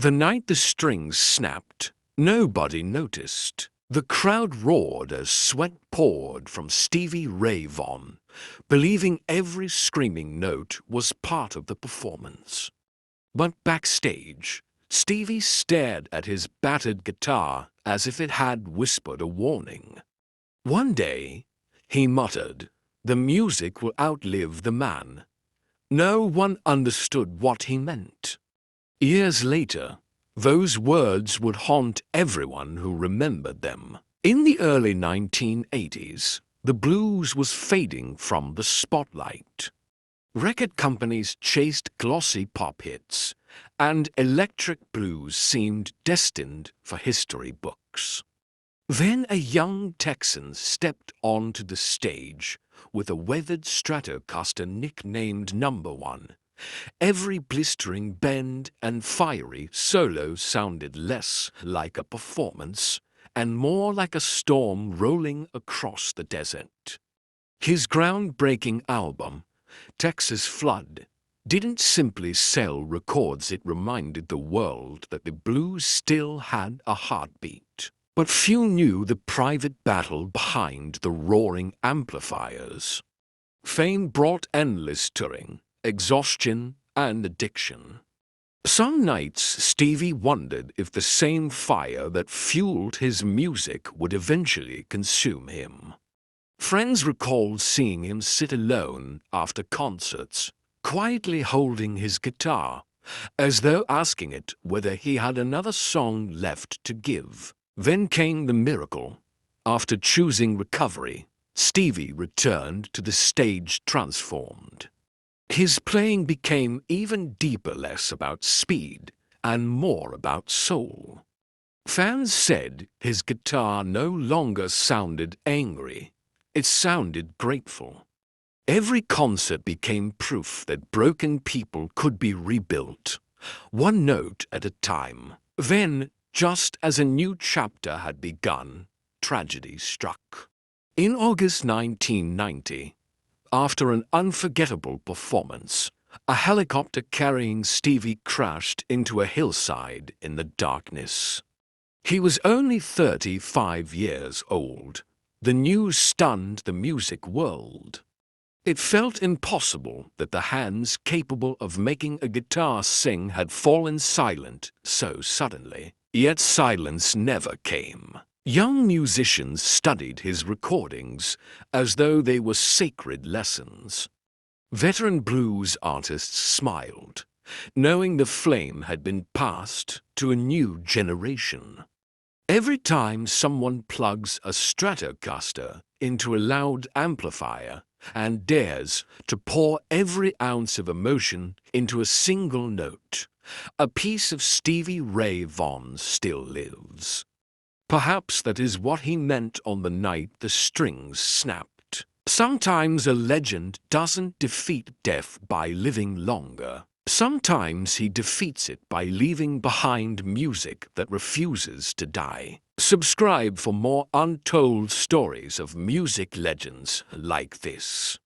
The night the strings snapped, nobody noticed. The crowd roared as sweat poured from Stevie Ray Vaughan, believing every screaming note was part of the performance. But backstage, Stevie stared at his battered guitar as if it had whispered a warning. One day, he muttered, "The music will outlive the man." No one understood what he meant. Years later, those words would haunt everyone who remembered them. In the early 1980s, the blues was fading from the spotlight. Record companies chased glossy pop hits, and electric blues seemed destined for history books. Then a young Texan stepped onto the stage with a weathered Stratocaster nicknamed Number One. Every blistering bend and fiery solo sounded less like a performance and more like a storm rolling across the desert. His groundbreaking album, Texas Flood, didn't simply sell records, it reminded the world that the blues still had a heartbeat. But few knew the private battle behind the roaring amplifiers. Fame brought endless touring, exhaustion, and addiction. Some nights Stevie wondered if the same fire that fueled his music would eventually consume him. Friends recalled seeing him sit alone after concerts, quietly holding his guitar, as though asking it whether he had another song left to give. Then came the miracle. After choosing recovery, Stevie returned to the stage transformed. His playing became even deeper, less about speed and more about soul. Fans said his guitar no longer sounded angry, it sounded grateful. Every concert became proof that broken people could be rebuilt, one note at a time. Then, just as a new chapter had begun, tragedy struck. In August 1990, after an unforgettable performance, a helicopter carrying Stevie crashed into a hillside in the darkness. He was only 35 years old. The news stunned the music world. It felt impossible that the hands capable of making a guitar sing had fallen silent so suddenly. Yet silence never came. Young musicians studied his recordings as though they were sacred lessons. Veteran blues artists smiled, knowing the flame had been passed to a new generation. Every time someone plugs a Stratocaster into a loud amplifier and dares to pour every ounce of emotion into a single note, a piece of Stevie Ray Vaughan still lives. Perhaps that is what he meant on the night the strings snapped. Sometimes a legend doesn't defeat death by living longer. Sometimes he defeats it by leaving behind music that refuses to die. Subscribe for more untold stories of music legends like this.